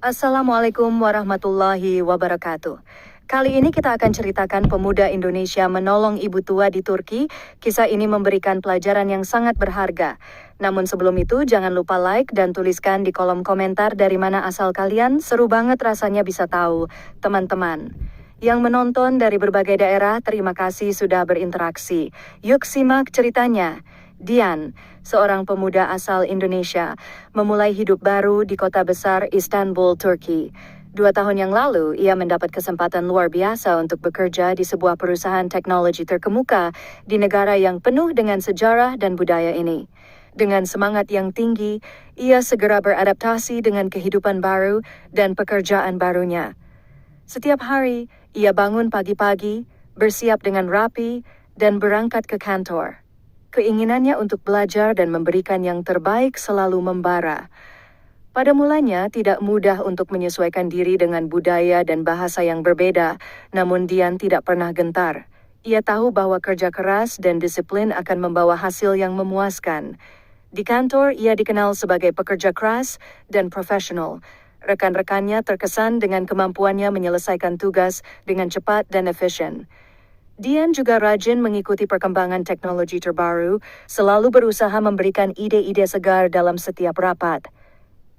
Assalamualaikum warahmatullahi wabarakatuh. Kali ini kita akan ceritakan pemuda Indonesia menolong ibu tua di Turki. Kisah ini memberikan pelajaran yang sangat berharga. Namun sebelum itu, jangan lupa like dan tuliskan di kolom komentar dari mana asal kalian. Seru banget rasanya bisa tahu, teman-teman. Yang menonton dari berbagai daerah, terima kasih sudah berinteraksi. Yuk simak ceritanya. Dian, seorang pemuda asal Indonesia, memulai hidup baru di kota besar Istanbul, Turki. 2 tahun yang lalu, ia mendapat kesempatan luar biasa untuk bekerja di sebuah perusahaan teknologi terkemuka di negara yang penuh dengan sejarah dan budaya ini. Dengan semangat yang tinggi, ia segera beradaptasi dengan kehidupan baru dan pekerjaan barunya. Setiap hari, ia bangun pagi-pagi, bersiap dengan rapi, dan berangkat ke kantor. Keinginannya untuk belajar dan memberikan yang terbaik selalu membara. Pada mulanya tidak mudah untuk menyesuaikan diri dengan budaya dan bahasa yang berbeda, namun Dian tidak pernah gentar. Ia tahu bahwa kerja keras dan disiplin akan membawa hasil yang memuaskan. Di kantor, ia dikenal sebagai pekerja keras dan profesional. Rekan-rekannya terkesan dengan kemampuannya menyelesaikan tugas dengan cepat dan efisien. Dian juga rajin mengikuti perkembangan teknologi terbaru, selalu berusaha memberikan ide-ide segar dalam setiap rapat.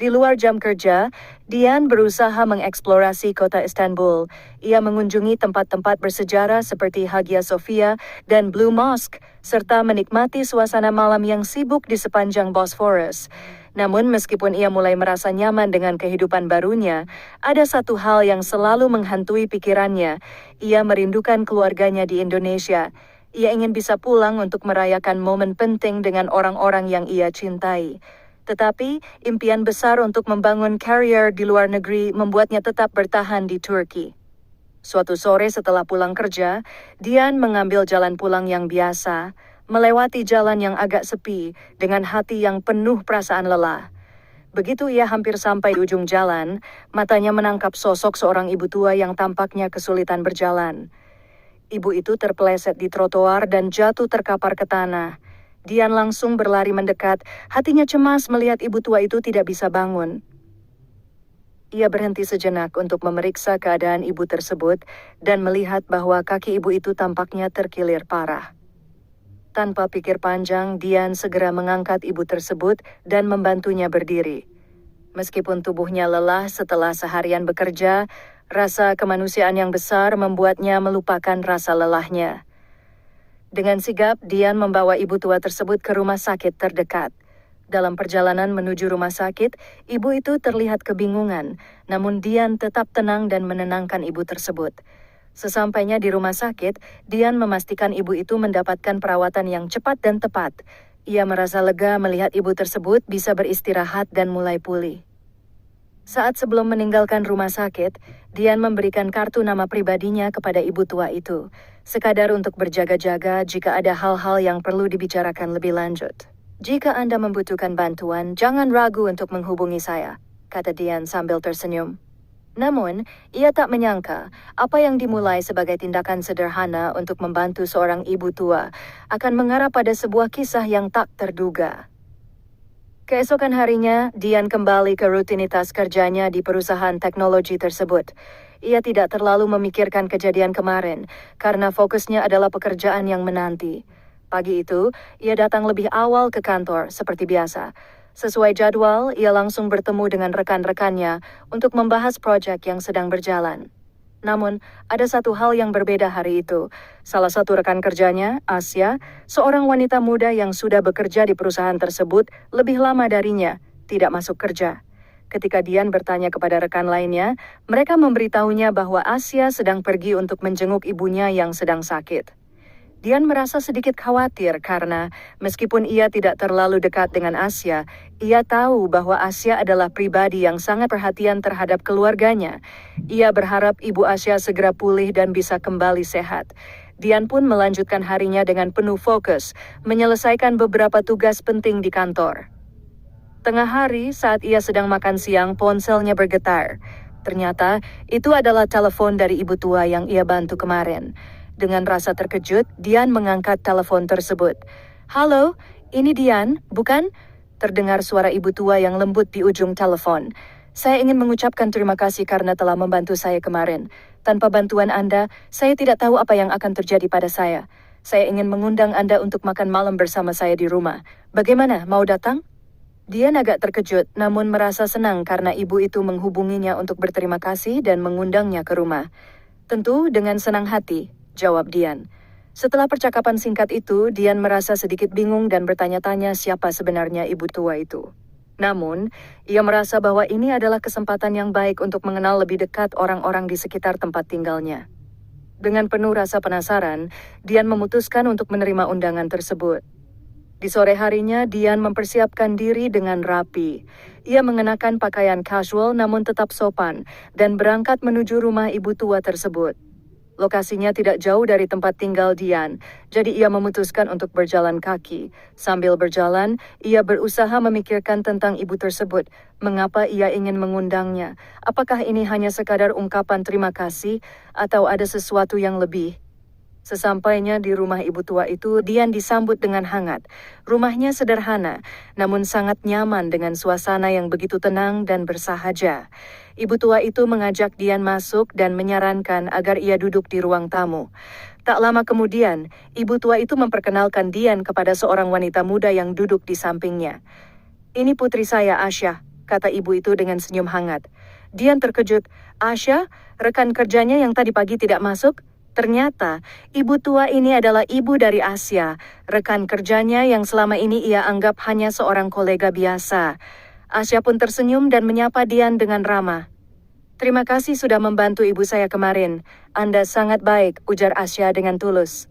Di luar jam kerja, Dian berusaha mengeksplorasi kota Istanbul. Ia mengunjungi tempat-tempat bersejarah seperti Hagia Sophia dan Blue Mosque, serta menikmati suasana malam yang sibuk di sepanjang Bosphorus. Namun meskipun ia mulai merasa nyaman dengan kehidupan barunya, ada satu hal yang selalu menghantui pikirannya. Ia merindukan keluarganya di Indonesia. Ia ingin bisa pulang untuk merayakan momen penting dengan orang-orang yang ia cintai. Tetapi, impian besar untuk membangun karier di luar negeri membuatnya tetap bertahan di Turki. Suatu sore setelah pulang kerja, Dian mengambil jalan pulang yang biasa, melewati jalan yang agak sepi dengan hati yang penuh perasaan lelah. Begitu ia hampir sampai di ujung jalan, matanya menangkap sosok seorang ibu tua yang tampaknya kesulitan berjalan. Ibu itu terpeleset di trotoar dan jatuh terkapar ke tanah. Dian langsung berlari mendekat, hatinya cemas melihat ibu tua itu tidak bisa bangun. Ia berhenti sejenak untuk memeriksa keadaan ibu tersebut dan melihat bahwa kaki ibu itu tampaknya terkilir parah. Tanpa pikir panjang, Dian segera mengangkat ibu tersebut dan membantunya berdiri. Meskipun tubuhnya lelah setelah seharian bekerja, rasa kemanusiaan yang besar membuatnya melupakan rasa lelahnya. Dengan sigap, Dian membawa ibu tua tersebut ke rumah sakit terdekat. Dalam perjalanan menuju rumah sakit, ibu itu terlihat kebingungan, namun Dian tetap tenang dan menenangkan ibu tersebut. Sesampainya di rumah sakit, Dian memastikan ibu itu mendapatkan perawatan yang cepat dan tepat. Ia merasa lega melihat ibu tersebut bisa beristirahat dan mulai pulih. Saat sebelum meninggalkan rumah sakit, Dian memberikan kartu nama pribadinya kepada ibu tua itu, sekadar untuk berjaga-jaga jika ada hal-hal yang perlu dibicarakan lebih lanjut. "Jika Anda membutuhkan bantuan, jangan ragu untuk menghubungi saya," kata Dian sambil tersenyum. Namun, ia tak menyangka apa yang dimulai sebagai tindakan sederhana untuk membantu seorang ibu tua akan mengarah pada sebuah kisah yang tak terduga. Keesokan harinya, Dian kembali ke rutinitas kerjanya di perusahaan teknologi tersebut. Ia tidak terlalu memikirkan kejadian kemarin, karena fokusnya adalah pekerjaan yang menanti. Pagi itu, ia datang lebih awal ke kantor, seperti biasa. Sesuai jadwal, ia langsung bertemu dengan rekan-rekannya untuk membahas proyek yang sedang berjalan. Namun, ada satu hal yang berbeda hari itu. Salah satu rekan kerjanya, Asia, seorang wanita muda yang sudah bekerja di perusahaan tersebut lebih lama darinya, tidak masuk kerja. Ketika Dian bertanya kepada rekan lainnya, mereka memberitahunya bahwa Asia sedang pergi untuk menjenguk ibunya yang sedang sakit. Dian merasa sedikit khawatir karena meskipun ia tidak terlalu dekat dengan Asia, ia tahu bahwa Asia adalah pribadi yang sangat perhatian terhadap keluarganya. Ia berharap ibu Asia segera pulih dan bisa kembali sehat. Dian pun melanjutkan harinya dengan penuh fokus, menyelesaikan beberapa tugas penting di kantor. Tengah hari, saat ia sedang makan siang, ponselnya bergetar. Ternyata, itu adalah telepon dari ibu tua yang ia bantu kemarin. Dengan rasa terkejut, Dian mengangkat telepon tersebut. "Halo, ini Dian, bukan?" Terdengar suara ibu tua yang lembut di ujung telepon. Saya ingin mengucapkan terima kasih karena telah membantu saya kemarin. Tanpa bantuan Anda, saya tidak tahu apa yang akan terjadi pada saya. Saya ingin mengundang Anda untuk makan malam bersama saya di rumah. Bagaimana, mau datang? Dia agak terkejut, namun merasa senang karena ibu itu menghubunginya untuk berterima kasih dan mengundangnya ke rumah. Tentu dengan senang hati, jawab Dian. Setelah percakapan singkat itu, Dian merasa sedikit bingung dan bertanya-tanya siapa sebenarnya ibu tua itu. Namun, ia merasa bahwa ini adalah kesempatan yang baik untuk mengenal lebih dekat orang-orang di sekitar tempat tinggalnya. Dengan penuh rasa penasaran, Dian memutuskan untuk menerima undangan tersebut. Di sore harinya, Dian mempersiapkan diri dengan rapi. Ia mengenakan pakaian casual namun tetap sopan dan berangkat menuju rumah ibu tua tersebut. Lokasinya tidak jauh dari tempat tinggal Dian, jadi ia memutuskan untuk berjalan kaki. Sambil berjalan, ia berusaha memikirkan tentang ibu tersebut. Mengapa ia ingin mengundangnya? Apakah ini hanya sekadar ungkapan terima kasih atau ada sesuatu yang lebih? Sesampainya di rumah ibu tua itu, Dian disambut dengan hangat. Rumahnya sederhana, namun sangat nyaman dengan suasana yang begitu tenang dan bersahaja. Ibu tua itu mengajak Dian masuk dan menyarankan agar ia duduk di ruang tamu. Tak lama kemudian, ibu tua itu memperkenalkan Dian kepada seorang wanita muda yang duduk di sampingnya. "Ini putri saya, Asya," kata ibu itu dengan senyum hangat. Dian terkejut. "Asya, rekan kerjanya yang tadi pagi tidak masuk?" Ternyata, ibu tua ini adalah ibu dari Asya, rekan kerjanya yang selama ini ia anggap hanya seorang kolega biasa. Asya pun tersenyum dan menyapa Dian dengan ramah. "Terima kasih sudah membantu ibu saya kemarin. Anda sangat baik," ujar Asya dengan tulus.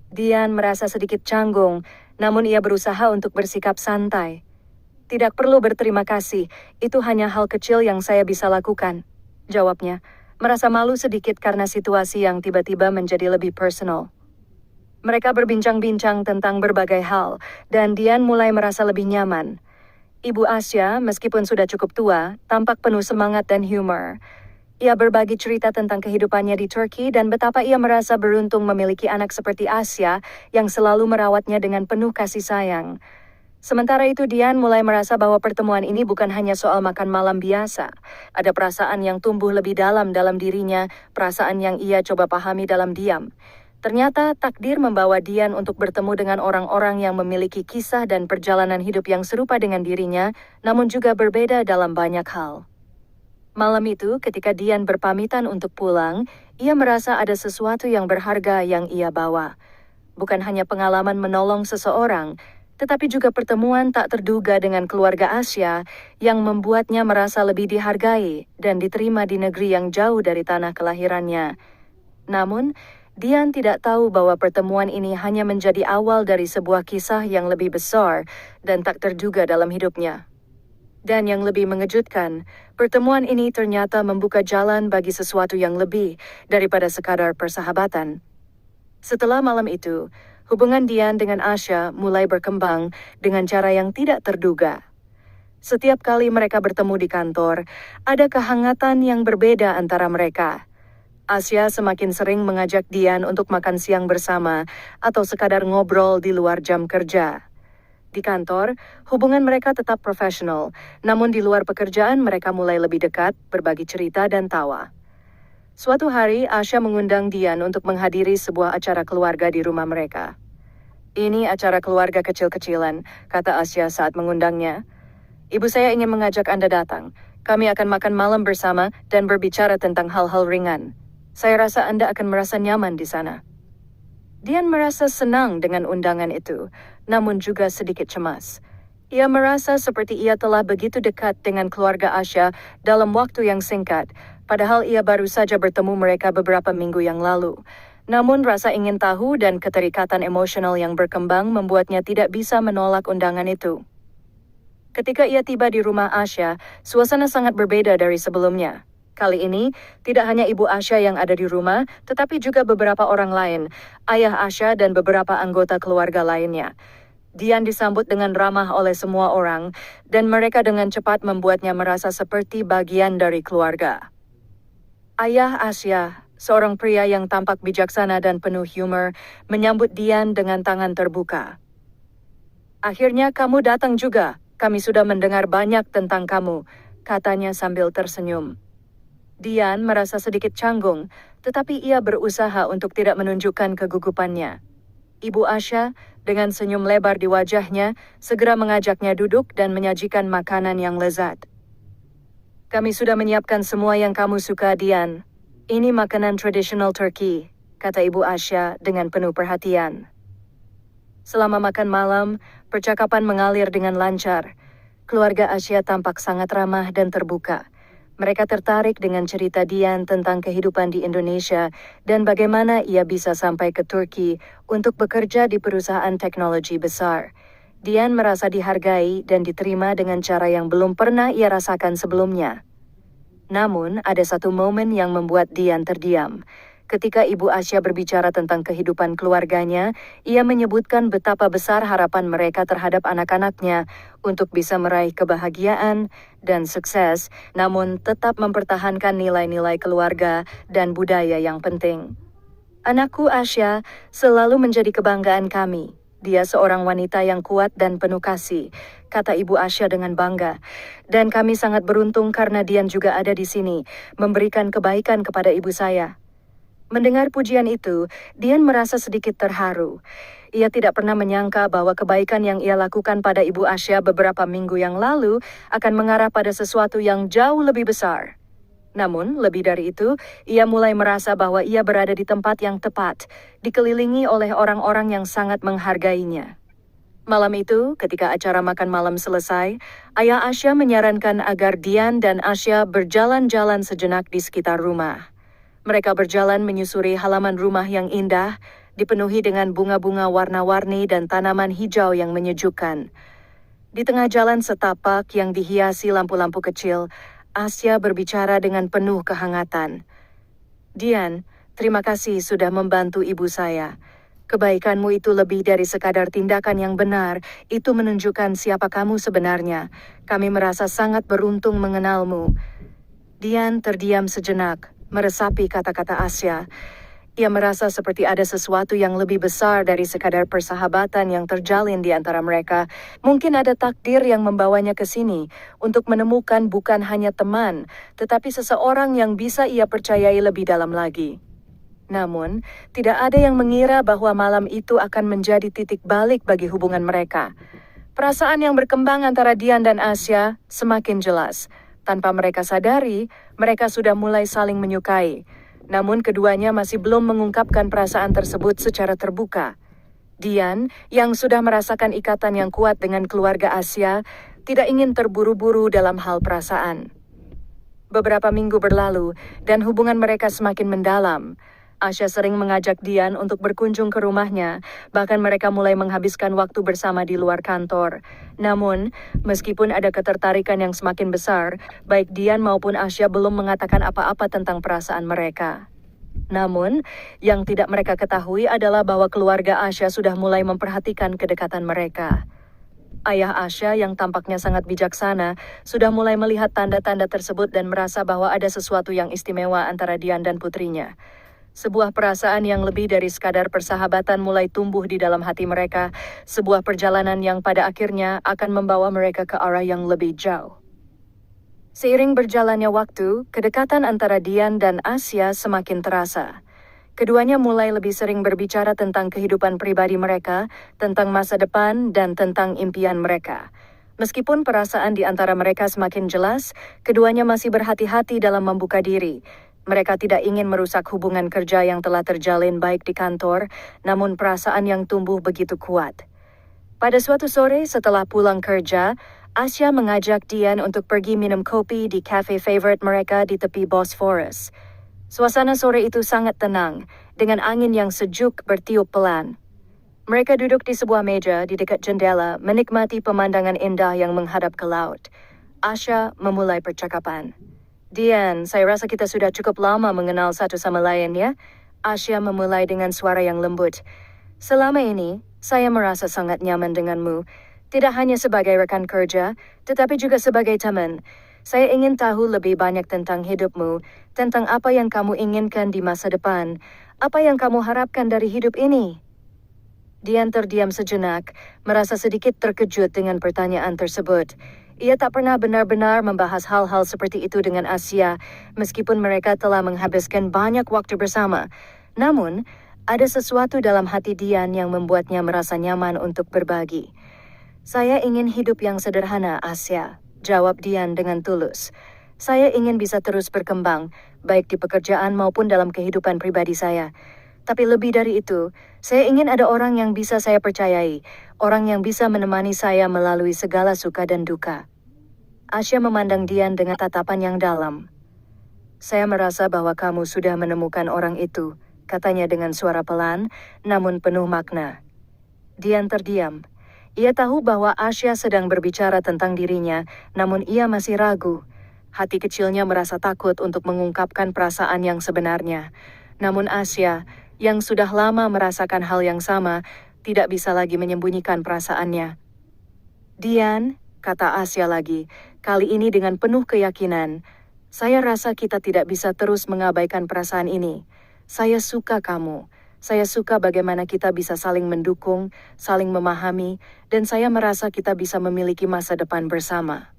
Dian merasa sedikit canggung, namun ia berusaha untuk bersikap santai. "Tidak perlu berterima kasih, itu hanya hal kecil yang saya bisa lakukan," jawabnya. Merasa malu sedikit karena situasi yang tiba-tiba menjadi lebih personal. Mereka berbincang-bincang tentang berbagai hal, dan Dian mulai merasa lebih nyaman. Ibu Asya, meskipun sudah cukup tua, tampak penuh semangat dan humor. Ia berbagi cerita tentang kehidupannya di Turki dan betapa ia merasa beruntung memiliki anak seperti Asya yang selalu merawatnya dengan penuh kasih sayang. Sementara itu Dian mulai merasa bahwa pertemuan ini bukan hanya soal makan malam biasa. Ada perasaan yang tumbuh lebih dalam dirinya, perasaan yang ia coba pahami dalam diam. Ternyata takdir membawa Dian untuk bertemu dengan orang-orang yang memiliki kisah dan perjalanan hidup yang serupa dengan dirinya, namun juga berbeda dalam banyak hal. Malam itu, ketika Dian berpamitan untuk pulang, ia merasa ada sesuatu yang berharga yang ia bawa. Bukan hanya pengalaman menolong seseorang, tetapi juga pertemuan tak terduga dengan keluarga Asya yang membuatnya merasa lebih dihargai dan diterima di negeri yang jauh dari tanah kelahirannya. Namun, Dian tidak tahu bahwa pertemuan ini hanya menjadi awal dari sebuah kisah yang lebih besar dan tak terduga dalam hidupnya. Dan yang lebih mengejutkan, pertemuan ini ternyata membuka jalan bagi sesuatu yang lebih daripada sekadar persahabatan. Setelah malam itu, hubungan Dian dengan Asya mulai berkembang dengan cara yang tidak terduga. Setiap kali mereka bertemu di kantor, ada kehangatan yang berbeda antara mereka. Asya semakin sering mengajak Dian untuk makan siang bersama atau sekadar ngobrol di luar jam kerja. Di kantor, hubungan mereka tetap profesional, namun di luar pekerjaan mereka mulai lebih dekat, berbagi cerita dan tawa. Suatu hari, Asya mengundang Dian untuk menghadiri sebuah acara keluarga di rumah mereka. "Ini acara keluarga kecil-kecilan," kata Asya saat mengundangnya. "Ibu saya ingin mengajak Anda datang. Kami akan makan malam bersama dan berbicara tentang hal-hal ringan. Saya rasa Anda akan merasa nyaman di sana." Dian merasa senang dengan undangan itu, namun juga sedikit cemas. Ia merasa seperti ia telah begitu dekat dengan keluarga Asya dalam waktu yang singkat, padahal ia baru saja bertemu mereka beberapa minggu yang lalu. Namun rasa ingin tahu dan keterikatan emosional yang berkembang membuatnya tidak bisa menolak undangan itu. Ketika ia tiba di rumah Asya, suasana sangat berbeda dari sebelumnya. Kali ini, tidak hanya ibu Asya yang ada di rumah, tetapi juga beberapa orang lain, ayah Asya dan beberapa anggota keluarga lainnya. Dian disambut dengan ramah oleh semua orang, dan mereka dengan cepat membuatnya merasa seperti bagian dari keluarga. Ayah Asya, seorang pria yang tampak bijaksana dan penuh humor, menyambut Dian dengan tangan terbuka. "Akhirnya kamu datang juga. Kami sudah mendengar banyak tentang kamu. katanya sambil tersenyum. Dian merasa sedikit canggung, tetapi ia berusaha untuk tidak menunjukkan kegugupannya. Ibu Asya, dengan senyum lebar di wajahnya, segera mengajaknya duduk dan menyajikan makanan yang lezat. "Kami sudah menyiapkan semua yang kamu suka, Dian. Ini makanan tradisional Turki," kata Ibu Asya dengan penuh perhatian. Selama makan malam, percakapan mengalir dengan lancar. Keluarga Asya tampak sangat ramah dan terbuka. Mereka tertarik dengan cerita Dian tentang kehidupan di Indonesia dan bagaimana ia bisa sampai ke Turki untuk bekerja di perusahaan teknologi besar. Dian merasa dihargai dan diterima dengan cara yang belum pernah ia rasakan sebelumnya. Namun, ada satu momen yang membuat Dian terdiam. Ketika Ibu Asya berbicara tentang kehidupan keluarganya, ia menyebutkan betapa besar harapan mereka terhadap anak-anaknya untuk bisa meraih kebahagiaan dan sukses, namun tetap mempertahankan nilai-nilai keluarga dan budaya yang penting. "Anakku Asya selalu menjadi kebanggaan kami. Dia seorang wanita yang kuat dan penuh kasih," kata Ibu Asya dengan bangga. "Dan kami sangat beruntung karena Dian juga ada di sini, memberikan kebaikan kepada ibu saya." Mendengar pujian itu, Dian merasa sedikit terharu. Ia tidak pernah menyangka bahwa kebaikan yang ia lakukan pada Ibu Asya beberapa minggu yang lalu akan mengarah pada sesuatu yang jauh lebih besar. Namun, lebih dari itu, ia mulai merasa bahwa ia berada di tempat yang tepat, dikelilingi oleh orang-orang yang sangat menghargainya. Malam itu, ketika acara makan malam selesai, Ayah Asya menyarankan agar Dian dan Asya berjalan-jalan sejenak di sekitar rumah. Mereka berjalan menyusuri halaman rumah yang indah, dipenuhi dengan bunga-bunga warna-warni dan tanaman hijau yang menyejukkan. Di tengah jalan setapak yang dihiasi lampu-lampu kecil, Asya berbicara dengan penuh kehangatan. "Dian, terima kasih sudah membantu ibu saya. Kebaikanmu itu lebih dari sekadar tindakan yang benar, itu menunjukkan siapa kamu sebenarnya. Kami merasa sangat beruntung mengenalmu." Dian terdiam sejenak, meresapi kata-kata Asya. Ia merasa seperti ada sesuatu yang lebih besar dari sekadar persahabatan yang terjalin di antara mereka. Mungkin ada takdir yang membawanya ke sini untuk menemukan bukan hanya teman, tetapi seseorang yang bisa ia percayai lebih dalam lagi. Namun, tidak ada yang mengira bahwa malam itu akan menjadi titik balik bagi hubungan mereka. Perasaan yang berkembang antara Dian dan Asya semakin jelas. Tanpa mereka sadari, mereka sudah mulai saling menyukai. Namun keduanya masih belum mengungkapkan perasaan tersebut secara terbuka. Dian, yang sudah merasakan ikatan yang kuat dengan keluarga Asya, tidak ingin terburu-buru dalam hal perasaan. Beberapa minggu berlalu, dan hubungan mereka semakin mendalam. Asya sering mengajak Dian untuk berkunjung ke rumahnya, bahkan mereka mulai menghabiskan waktu bersama di luar kantor. Namun, meskipun ada ketertarikan yang semakin besar, baik Dian maupun Asya belum mengatakan apa-apa tentang perasaan mereka. Namun, yang tidak mereka ketahui adalah bahwa keluarga Asya sudah mulai memperhatikan kedekatan mereka. Ayah Asya yang tampaknya sangat bijaksana, sudah mulai melihat tanda-tanda tersebut dan merasa bahwa ada sesuatu yang istimewa antara Dian dan putrinya. Sebuah perasaan yang lebih dari sekadar persahabatan mulai tumbuh di dalam hati mereka, sebuah perjalanan yang pada akhirnya akan membawa mereka ke arah yang lebih jauh. Seiring berjalannya waktu, kedekatan antara Dian dan Asya semakin terasa. Keduanya mulai lebih sering berbicara tentang kehidupan pribadi mereka, tentang masa depan, dan tentang impian mereka. Meskipun perasaan di antara mereka semakin jelas, keduanya masih berhati-hati dalam membuka diri. Mereka tidak ingin merusak hubungan kerja yang telah terjalin baik di kantor, namun perasaan yang tumbuh begitu kuat. Pada suatu sore setelah pulang kerja, Asya mengajak Dian untuk pergi minum kopi di cafe favorite mereka di tepi Bosphorus. Suasana sore itu sangat tenang, dengan angin yang sejuk bertiup pelan. Mereka duduk di sebuah meja di dekat jendela, menikmati pemandangan indah yang menghadap ke laut. Asya memulai percakapan. "Dian, saya rasa kita sudah cukup lama mengenal satu sama lain ya?" Asya memulai dengan suara yang lembut. "Selama ini, saya merasa sangat nyaman denganmu. Tidak hanya sebagai rekan kerja, tetapi juga sebagai teman. Saya ingin tahu lebih banyak tentang hidupmu, tentang apa yang kamu inginkan di masa depan, apa yang kamu harapkan dari hidup ini." Dian terdiam sejenak, merasa sedikit terkejut dengan pertanyaan tersebut. Ia tak pernah benar-benar membahas hal-hal seperti itu dengan Asia, meskipun mereka telah menghabiskan banyak waktu bersama. Namun, ada sesuatu dalam hati Dian yang membuatnya merasa nyaman untuk berbagi. Saya ingin hidup yang sederhana, Asia, jawab Dian dengan tulus. Saya ingin bisa terus berkembang, baik di pekerjaan maupun dalam kehidupan pribadi saya. Tapi lebih dari itu, saya ingin ada orang yang bisa saya percayai, orang yang bisa menemani saya melalui segala suka dan duka. Asia memandang Dian dengan tatapan yang dalam. Saya merasa bahwa kamu sudah menemukan orang itu, katanya dengan suara pelan, namun penuh makna. Dian terdiam. Ia tahu bahwa Asia sedang berbicara tentang dirinya, namun ia masih ragu. Hati kecilnya merasa takut untuk mengungkapkan perasaan yang sebenarnya. Namun Asia, yang sudah lama merasakan hal yang sama, tidak bisa lagi menyembunyikan perasaannya. Dian, kata Asia lagi, kali ini dengan penuh keyakinan, saya rasa kita tidak bisa terus mengabaikan perasaan ini. Saya suka kamu. Saya suka bagaimana kita bisa saling mendukung, saling memahami, dan saya merasa kita bisa memiliki masa depan bersama.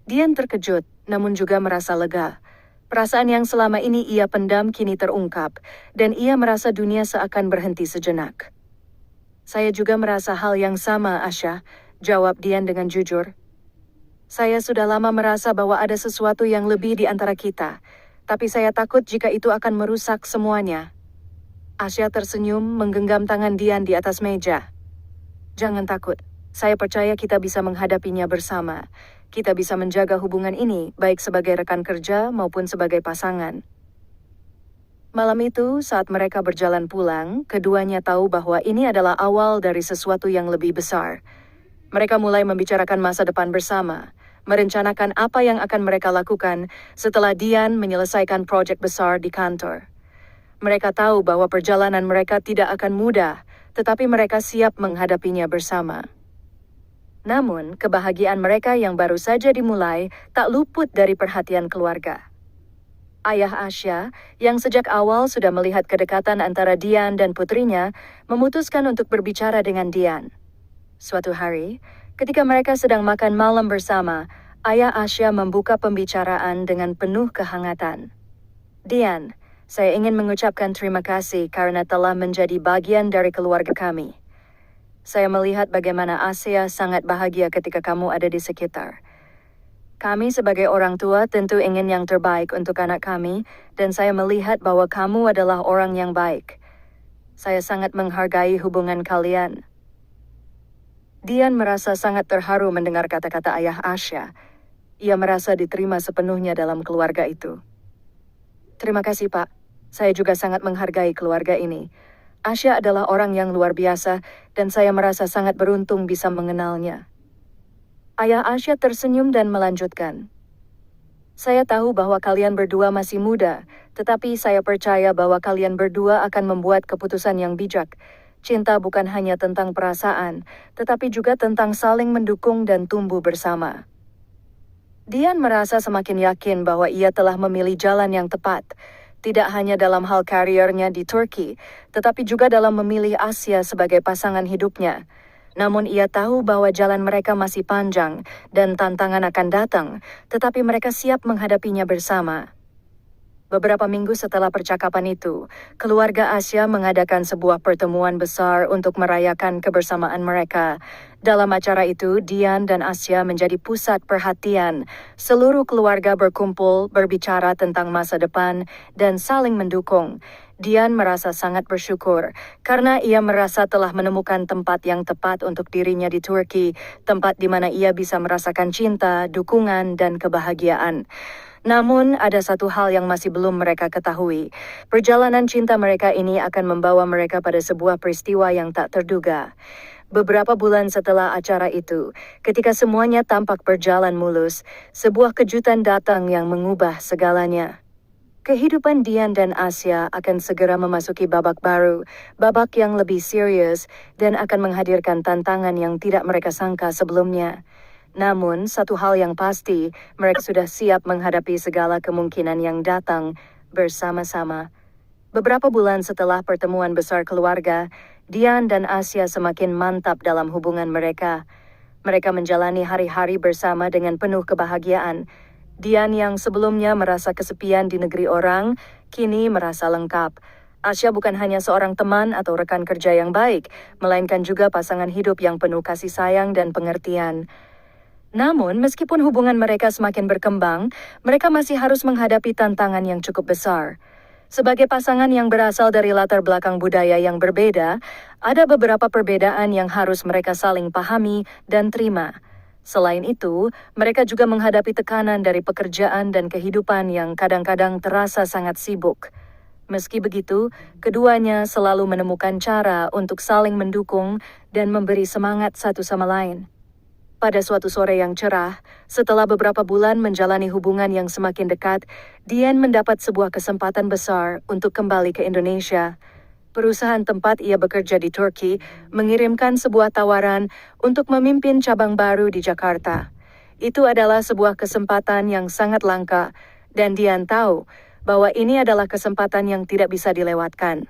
Dian terkejut, namun juga merasa lega. Perasaan yang selama ini ia pendam kini terungkap, dan ia merasa dunia seakan berhenti sejenak. Saya juga merasa hal yang sama, Asia, jawab Dian dengan jujur. Saya sudah lama merasa bahwa ada sesuatu yang lebih di antara kita, tapi saya takut jika itu akan merusak semuanya. Asia tersenyum menggenggam tangan Dian di atas meja. Jangan takut, saya percaya kita bisa menghadapinya bersama. Kita bisa menjaga hubungan ini baik sebagai rekan kerja maupun sebagai pasangan. Malam itu, saat mereka berjalan pulang, keduanya tahu bahwa ini adalah awal dari sesuatu yang lebih besar. Mereka mulai membicarakan masa depan bersama, merencanakan apa yang akan mereka lakukan setelah Dian menyelesaikan proyek besar di kantor. Mereka tahu bahwa perjalanan mereka tidak akan mudah, tetapi mereka siap menghadapinya bersama. Namun, kebahagiaan mereka yang baru saja dimulai tak luput dari perhatian keluarga. Ayah Asia, yang sejak awal sudah melihat kedekatan antara Dian dan putrinya, memutuskan untuk berbicara dengan Dian. Suatu hari, ketika mereka sedang makan malam bersama, ayah Asia membuka pembicaraan dengan penuh kehangatan. Dian, saya ingin mengucapkan terima kasih karena telah menjadi bagian dari keluarga kami. Saya melihat bagaimana Asia sangat bahagia ketika kamu ada di sekitar. Kami sebagai orang tua tentu ingin yang terbaik untuk anak kami, dan saya melihat bahwa kamu adalah orang yang baik. Saya sangat menghargai hubungan kalian. Dian merasa sangat terharu mendengar kata-kata ayah Asia. Ia merasa diterima sepenuhnya dalam keluarga itu. Terima kasih, Pak. Saya juga sangat menghargai keluarga ini. Asia adalah orang yang luar biasa, dan saya merasa sangat beruntung bisa mengenalnya. Ayah Asia tersenyum dan melanjutkan. Saya tahu bahwa kalian berdua masih muda, tetapi saya percaya bahwa kalian berdua akan membuat keputusan yang bijak. Cinta bukan hanya tentang perasaan, tetapi juga tentang saling mendukung dan tumbuh bersama. Dian merasa semakin yakin bahwa ia telah memilih jalan yang tepat, tidak hanya dalam hal kariernya di Turki, tetapi juga dalam memilih Asia sebagai pasangan hidupnya. Namun ia tahu bahwa jalan mereka masih panjang dan tantangan akan datang, tetapi mereka siap menghadapinya bersama. Beberapa minggu setelah percakapan itu, keluarga Asia mengadakan sebuah pertemuan besar untuk merayakan kebersamaan mereka. Dalam acara itu, Dian dan Asia menjadi pusat perhatian. Seluruh keluarga berkumpul, berbicara tentang masa depan, dan saling mendukung. Dian merasa sangat bersyukur karena ia merasa telah menemukan tempat yang tepat untuk dirinya di Turki, tempat di mana ia bisa merasakan cinta, dukungan, dan kebahagiaan. Namun, ada satu hal yang masih belum mereka ketahui. Perjalanan cinta mereka ini akan membawa mereka pada sebuah peristiwa yang tak terduga. Beberapa bulan setelah acara itu, ketika semuanya tampak berjalan mulus, sebuah kejutan datang yang mengubah segalanya. Kehidupan Dian dan Asia akan segera memasuki babak baru, babak yang lebih serius, dan akan menghadirkan tantangan yang tidak mereka sangka sebelumnya. Namun, satu hal yang pasti, mereka sudah siap menghadapi segala kemungkinan yang datang bersama-sama. Beberapa bulan setelah pertemuan besar keluarga, Dian dan Asia semakin mantap dalam hubungan mereka. Mereka menjalani hari-hari bersama dengan penuh kebahagiaan. Dian yang sebelumnya merasa kesepian di negeri orang, kini merasa lengkap. Asya bukan hanya seorang teman atau rekan kerja yang baik, melainkan juga pasangan hidup yang penuh kasih sayang dan pengertian. Namun, meskipun hubungan mereka semakin berkembang, mereka masih harus menghadapi tantangan yang cukup besar. Sebagai pasangan yang berasal dari latar belakang budaya yang berbeda, ada beberapa perbedaan yang harus mereka saling pahami dan terima. Selain itu, mereka juga menghadapi tekanan dari pekerjaan dan kehidupan yang kadang-kadang terasa sangat sibuk. Meski begitu, keduanya selalu menemukan cara untuk saling mendukung dan memberi semangat satu sama lain. Pada suatu sore yang cerah, setelah beberapa bulan menjalani hubungan yang semakin dekat, Dian mendapat sebuah kesempatan besar untuk kembali ke Indonesia. Perusahaan tempat ia bekerja di Turki mengirimkan sebuah tawaran untuk memimpin cabang baru di Jakarta. Itu adalah sebuah kesempatan yang sangat langka, dan Dian tahu bahwa ini adalah kesempatan yang tidak bisa dilewatkan.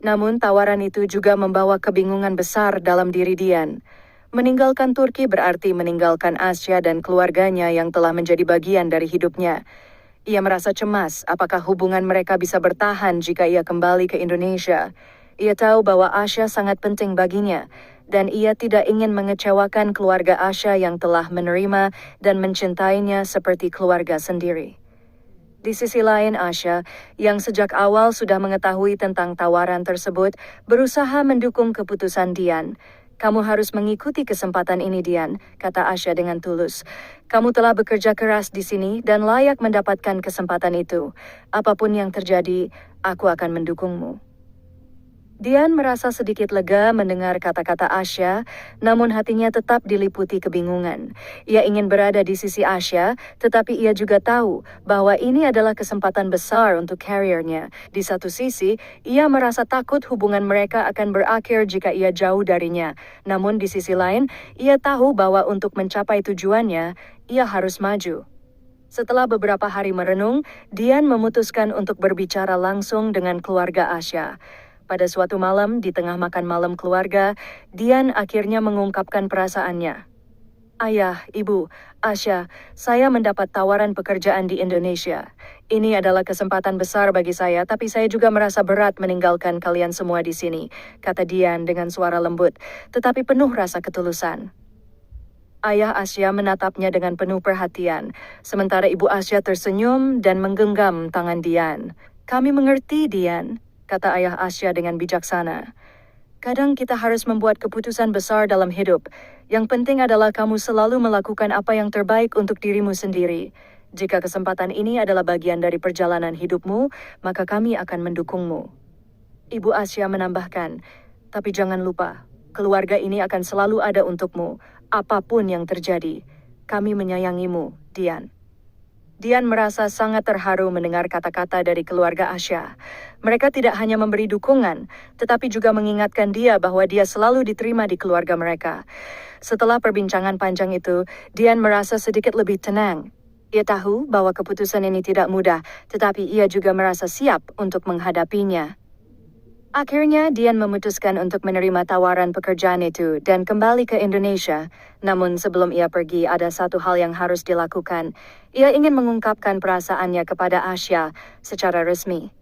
Namun tawaran itu juga membawa kebingungan besar dalam diri Dian. Meninggalkan Turki berarti meninggalkan Asya dan keluarganya yang telah menjadi bagian dari hidupnya. Ia merasa cemas apakah hubungan mereka bisa bertahan jika ia kembali ke Indonesia. Ia tahu bahwa Asya sangat penting baginya, dan ia tidak ingin mengecewakan keluarga Asya yang telah menerima dan mencintainya seperti keluarga sendiri. Di sisi lain, Asya, yang sejak awal sudah mengetahui tentang tawaran tersebut, berusaha mendukung keputusan Dian. Kamu harus mengikuti kesempatan ini, Dian, kata Asya dengan tulus. Kamu telah bekerja keras di sini dan layak mendapatkan kesempatan itu. Apapun yang terjadi, aku akan mendukungmu. Dian merasa sedikit lega mendengar kata-kata Asya, namun hatinya tetap diliputi kebingungan. Ia ingin berada di sisi Asya, tetapi ia juga tahu bahwa ini adalah kesempatan besar untuk karirnya. Di satu sisi, ia merasa takut hubungan mereka akan berakhir jika ia jauh darinya. Namun di sisi lain, ia tahu bahwa untuk mencapai tujuannya, ia harus maju. Setelah beberapa hari merenung, Dian memutuskan untuk berbicara langsung dengan keluarga Asya. Pada suatu malam, di tengah makan malam keluarga, Dian akhirnya mengungkapkan perasaannya. Ayah, Ibu, Asya, saya mendapat tawaran pekerjaan di Indonesia. Ini adalah kesempatan besar bagi saya, tapi saya juga merasa berat meninggalkan kalian semua di sini, kata Dian dengan suara lembut, tetapi penuh rasa ketulusan. Ayah Asya menatapnya dengan penuh perhatian, sementara Ibu Asya tersenyum dan menggenggam tangan Dian. Kami mengerti, Dian, kata ayah Asya dengan bijaksana. Kadang kita harus membuat keputusan besar dalam hidup. Yang penting adalah kamu selalu melakukan apa yang terbaik untuk dirimu sendiri. Jika kesempatan ini adalah bagian dari perjalanan hidupmu, maka kami akan mendukungmu. Ibu Asya menambahkan, tapi jangan lupa, keluarga ini akan selalu ada untukmu, apapun yang terjadi. Kami menyayangimu, Dian. Dian merasa sangat terharu mendengar kata-kata dari keluarga Asya. Mereka tidak hanya memberi dukungan, tetapi juga mengingatkan dia bahwa dia selalu diterima di keluarga mereka. Setelah perbincangan panjang itu, Dian merasa sedikit lebih tenang. Ia tahu bahwa keputusan ini tidak mudah, tetapi ia juga merasa siap untuk menghadapinya. Akhirnya, Dian memutuskan untuk menerima tawaran pekerjaan itu dan kembali ke Indonesia. Namun sebelum ia pergi, ada satu hal yang harus dilakukan. Ia ingin mengungkapkan perasaannya kepada Asya secara resmi.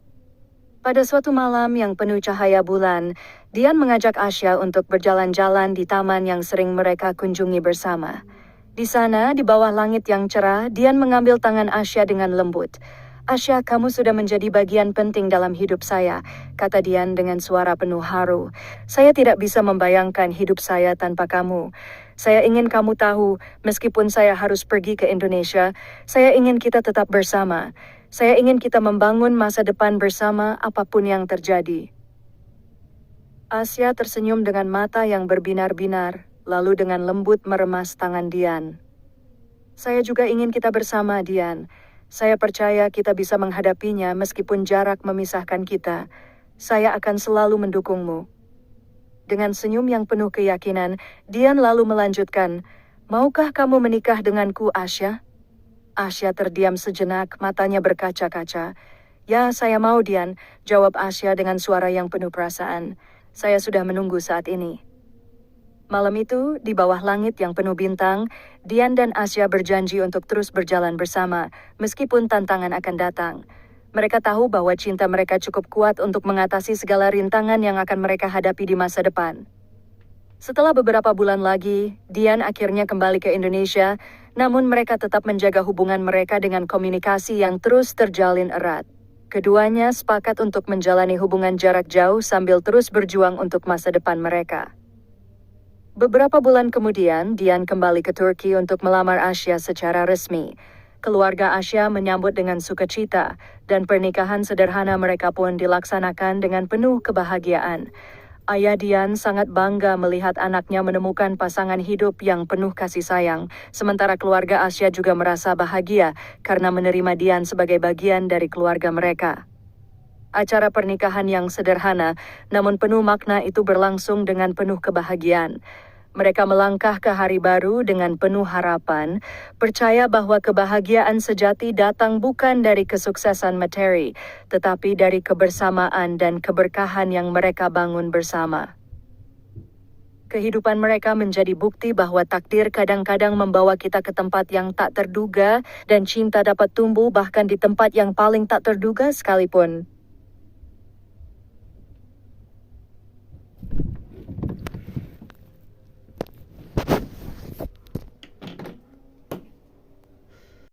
Pada suatu malam yang penuh cahaya bulan, Dian mengajak Asya untuk berjalan-jalan di taman yang sering mereka kunjungi bersama. Di sana, di bawah langit yang cerah, Dian mengambil tangan Asya dengan lembut. Asya, kamu sudah menjadi bagian penting dalam hidup saya, kata Dian dengan suara penuh haru. Saya tidak bisa membayangkan hidup saya tanpa kamu. Saya ingin kamu tahu, meskipun saya harus pergi ke Indonesia, saya ingin kita tetap bersama. Saya ingin kita membangun masa depan bersama apapun yang terjadi. Asya tersenyum dengan mata yang berbinar-binar, lalu dengan lembut meremas tangan Dian. Saya juga ingin kita bersama, Dian. Saya percaya kita bisa menghadapinya meskipun jarak memisahkan kita. Saya akan selalu mendukungmu. Dengan senyum yang penuh keyakinan, Dian lalu melanjutkan, maukah kamu menikah denganku, Asya? Asya terdiam sejenak, matanya berkaca-kaca. Ya, saya mau, Dian, jawab Asya dengan suara yang penuh perasaan. Saya sudah menunggu saat ini. Malam itu, di bawah langit yang penuh bintang, Dian dan Asya berjanji untuk terus berjalan bersama, meskipun tantangan akan datang. Mereka tahu bahwa cinta mereka cukup kuat untuk mengatasi segala rintangan yang akan mereka hadapi di masa depan. Setelah beberapa bulan lagi, Dian akhirnya kembali ke Indonesia, namun mereka tetap menjaga hubungan mereka dengan komunikasi yang terus terjalin erat. Keduanya sepakat untuk menjalani hubungan jarak jauh sambil terus berjuang untuk masa depan mereka. Beberapa bulan kemudian, Dian kembali ke Turki untuk melamar Asya secara resmi. Keluarga Asya menyambut dengan sukacita, dan pernikahan sederhana mereka pun dilaksanakan dengan penuh kebahagiaan. Ayah Dian sangat bangga melihat anaknya menemukan pasangan hidup yang penuh kasih sayang, sementara keluarga Asya juga merasa bahagia karena menerima Dian sebagai bagian dari keluarga mereka. Acara pernikahan yang sederhana, namun penuh makna itu berlangsung dengan penuh kebahagiaan. Mereka melangkah ke hari baru dengan penuh harapan, percaya bahwa kebahagiaan sejati datang bukan dari kesuksesan materi, tetapi dari kebersamaan dan keberkahan yang mereka bangun bersama. Kehidupan mereka menjadi bukti bahwa takdir kadang-kadang membawa kita ke tempat yang tak terduga, dan cinta dapat tumbuh bahkan di tempat yang paling tak terduga sekalipun.